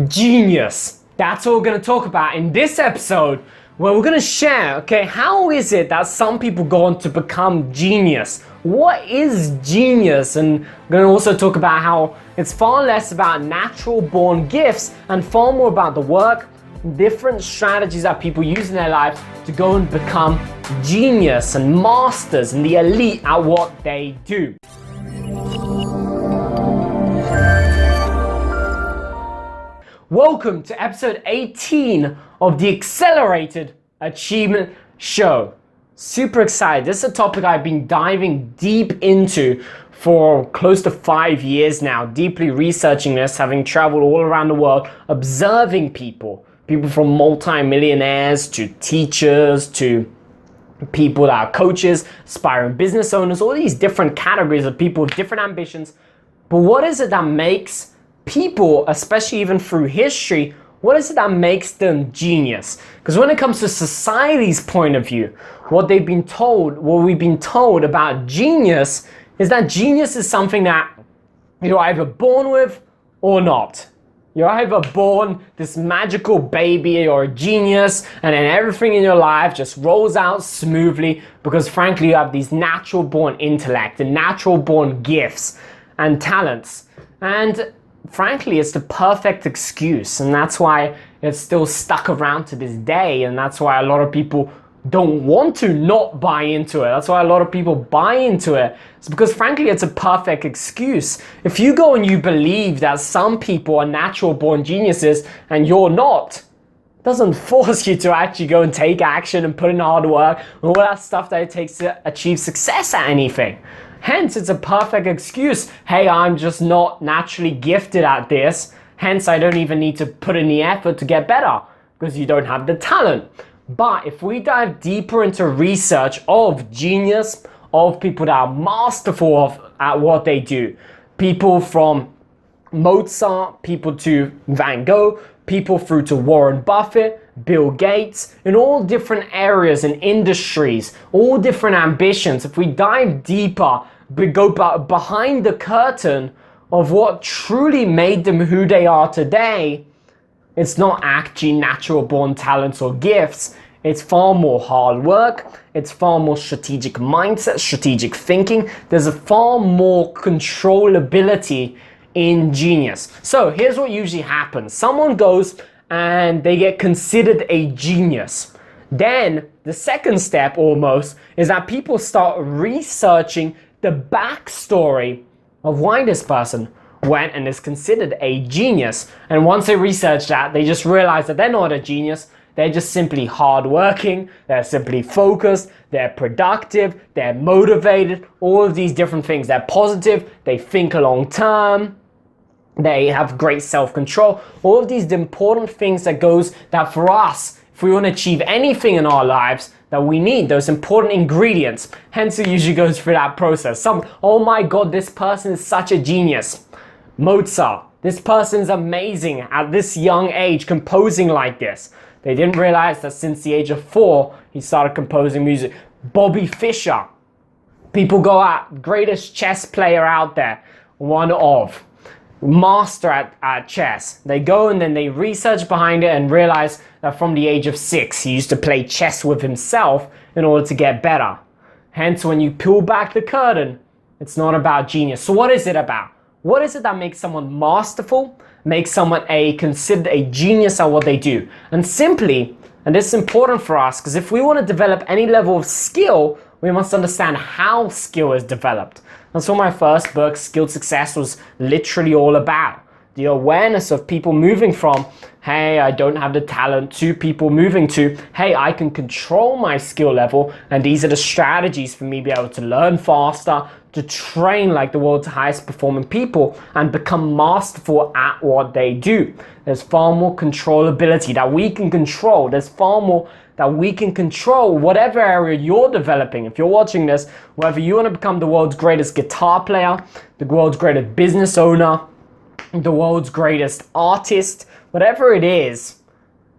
Genius. That's what we're going to talk about in this episode, where we're going to share, okay, how is it that some people go on to become genius? What is genius? And we're going to also talk about how it's far less about natural born gifts and far more about the work, different strategies that people use in their lives to go and become genius and masters and the elite at what they do. Welcome to episode 18 of the Accelerated Achievement Show. Super excited. This is a topic I've been diving deep into for close to 5 years now, deeply researching this, having traveled all around the world, observing people from multi-millionaires to teachers to people that are coaches, aspiring business owners, all these different categories of people with different ambitions. But what is it that makes people, especially even through history, what is it that makes them genius? Because when it comes to society's point of view, what we've been told about genius is that genius is something that you're either born with or not. You're either born this magical baby or a genius, and then everything in your life just rolls out smoothly because frankly you have these natural born intellect and natural born gifts and talents. And frankly, it's the perfect excuse, and that's why it's still stuck around to this day, and that's why a lot of people don't want to not buy into it. That's why a lot of people buy into it. It's because frankly, it's a perfect excuse. If you go and you believe that some people are natural born geniuses and you're not, it doesn't force you to actually go and take action and put in hard work and all that stuff that it takes to achieve success at anything. Hence, it's a perfect excuse. Hey, I'm just not naturally gifted at this. Hence, I don't even need to put in the effort to get better because you don't have the talent. But if we dive deeper into research of genius, of people that are masterful at what they do, people from Mozart, people to Van Gogh, people through to Warren Buffett, Bill Gates, in all different areas and industries, all different ambitions. If we dive deeper, we go behind the curtain of what truly made them who they are today, it's not actually natural born talents or gifts. It's far more hard work. It's far more strategic mindset, strategic thinking. There's a far more controllability in genius. So here's what usually happens. Someone goes and they get considered a genius. Then the second step almost is that people start researching the backstory of why this person went and is considered a genius. And once they research that, they just realize that they're not a genius. They're just simply hardworking, they're simply focused, they're productive, they're motivated, all of these different things. They're positive, they think long term, they have great self-control. All of these important things that for us, if we want to achieve anything in our lives, that we need those important ingredients. Hence it usually goes through that process. Oh my God, this person is such a genius. Mozart, this person is amazing at this young age composing like this. They didn't realize that since the age of 4, he started composing music. Bobby Fischer, people go out, greatest chess player out there, one of, master at chess. They go and then they research behind it and realize that from the age of 6, he used to play chess with himself in order to get better. Hence, when you peel back the curtain, it's not about genius. So what is it about? What is it that makes someone masterful, makes someone considered a genius at what they do? And simply, and this is important for us, because if we want to develop any level of skill, we must understand how skill is developed. That's what my first book, Skilled Success, was literally all about. The awareness of people moving from, hey, I don't have the talent, to people moving to, hey, I can control my skill level, and these are the strategies for me to be able to learn faster, to train like the world's highest performing people and become masterful at what they do. There's far more controllability that we can control. There's far more that we can control whatever area you're developing. If you're watching this, whether you want to become the world's greatest guitar player, the world's greatest business owner, the world's greatest artist, whatever it is,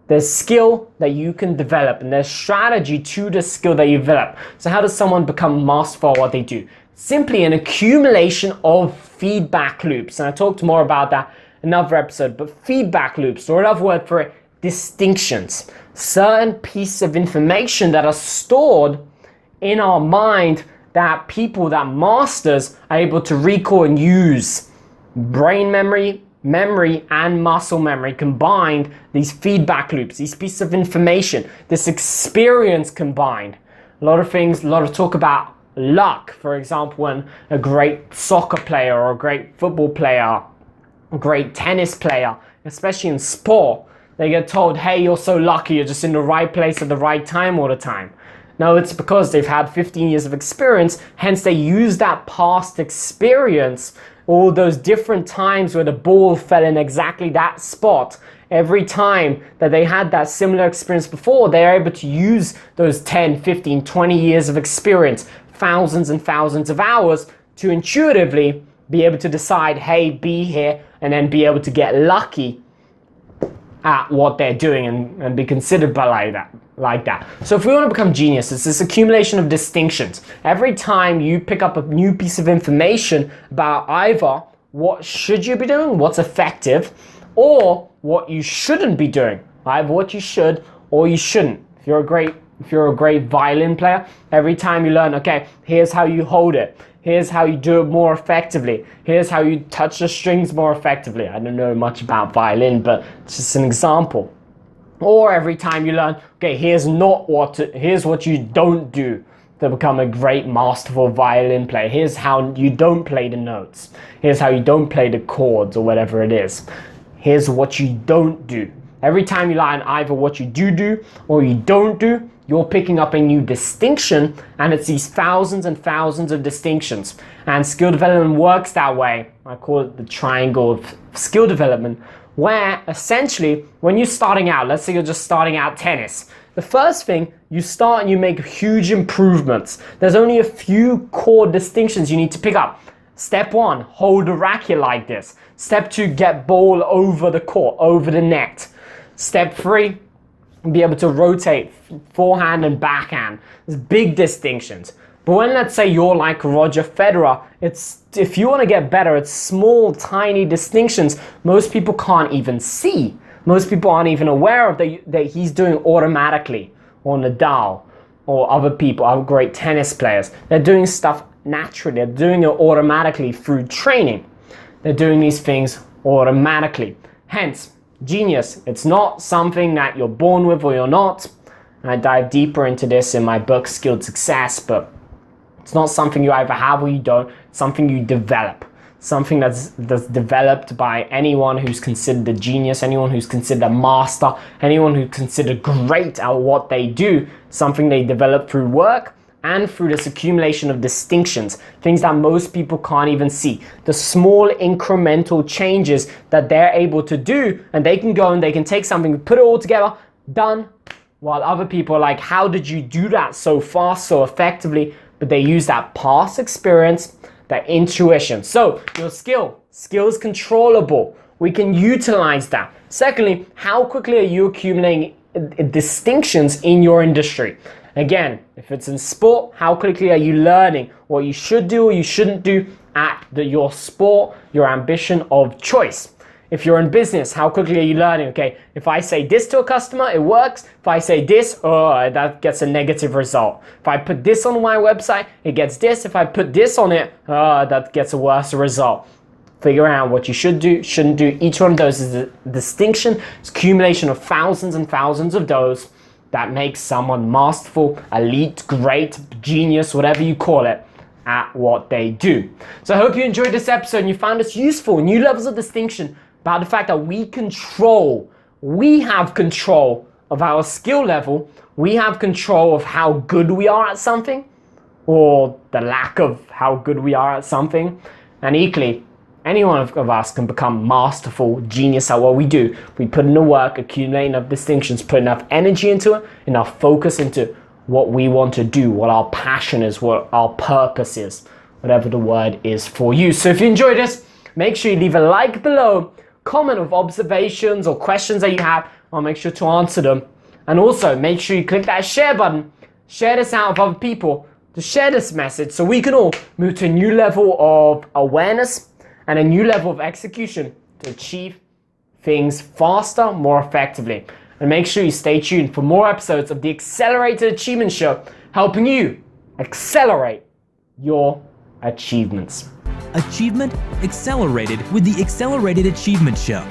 there's skill that you can develop and there's strategy to the skill that you develop. So how does someone become masterful at what they do? Simply an accumulation of feedback loops. And I talked more about that another episode, but feedback loops, or another word for it, distinctions. Certain pieces of information that are stored in our mind that people, that masters, are able to recall and use. Brain memory, and muscle memory combined, these feedback loops, these pieces of information, this experience combined. A lot of talk about luck. For example, when a great soccer player or a great football player, a great tennis player, especially in sport, they get told, hey, you're so lucky, you're just in the right place at the right time all the time. No, it's because they've had 15 years of experience, hence they use that past experience, all those different times where the ball fell in exactly that spot. Every time that they had that similar experience before, they're able to use those 10, 15, 20 years of experience, thousands and thousands of hours, to intuitively be able to decide, hey, be here, and then be able to get lucky at what they're doing and be considered by like that. So if we want to become genius, it's this accumulation of distinctions. Every time you pick up a new piece of information about either what should you be doing, what's effective, or what you shouldn't be doing, either what you should or you shouldn't. If you're a great violin player, every time you learn, okay, here's how you hold it, here's how you do it more effectively, here's how you touch the strings more effectively. I don't know much about violin, but it's just an example. Or every time you learn, okay, here's what you don't do to become a great masterful violin player. Here's how you don't play the notes. Here's how you don't play the chords or whatever it is. Here's what you don't do. Every time you learn either what you do or you don't do, you're picking up a new distinction, and it's these thousands and thousands of distinctions. And skill development works that way. I call it the triangle of skill development, where essentially when you're starting out, let's say you're just starting out tennis, the first thing, you start and you make huge improvements. There's only a few core distinctions you need to pick up. Step 1, hold the racket like this. Step 2, get ball over the court, over the net. Step 3, be able to rotate forehand and backhand. There's big distinctions. But when, let's say, you're like Roger Federer, if you want to get better, it's small, tiny distinctions most people can't even see. Most people aren't even aware of that he's doing automatically, or Nadal, or other people, other great tennis players. They're doing stuff naturally. They're doing it automatically through training. They're doing these things automatically. Hence, genius. It's not something that you're born with or you're not. And I dive deeper into this in my book, Skilled Success, but it's not something you either have or you don't. It's something you develop. Something that's developed by anyone who's considered a genius, anyone who's considered a master, anyone who's considered great at what they do. Something they develop through work and through this accumulation of distinctions, things that most people can't even see. The small incremental changes that they're able to do, and they can go and they can take something, put it all together, done, while other people are like, how did you do that so fast, so effectively? But they use that past experience, that intuition. So your skill is controllable. We can utilize that. Secondly, how quickly are you accumulating distinctions in your industry? Again, if it's in sport, how quickly are you learning what you should do or you shouldn't do at your sport, your ambition of choice? If you're in business, how quickly are you learning? Okay, if I say this to a customer, it works. If I say this, that gets a negative result. If I put this on my website, it gets this. If I put this on it, that gets a worse result. Figure out what you should do, shouldn't do. Each one of those is a distinction. It's accumulation of thousands and thousands of those that makes someone masterful, elite, great, genius, whatever you call it, at what they do. So I hope you enjoyed this episode and you found this useful. New levels of distinction about the fact that we have control of our skill level. We have control of how good we are at something, or the lack of how good we are at something. And equally, any one of us can become masterful, genius at what we do. We put in the work, accumulate enough distinctions, put enough energy into it, enough focus into what we want to do, what our passion is, what our purpose is, whatever the word is for you. So if you enjoyed this, make sure you leave a like below, comment with observations or questions that you have. I'll make sure to answer them. And also make sure you click that share button. Share this out with other people to share this message so we can all move to a new level of awareness and a new level of execution to achieve things faster, more effectively. And make sure you stay tuned for more episodes of the Accelerated Achievement Show, helping you accelerate your achievements. Achievement accelerated with the Accelerated Achievement Show.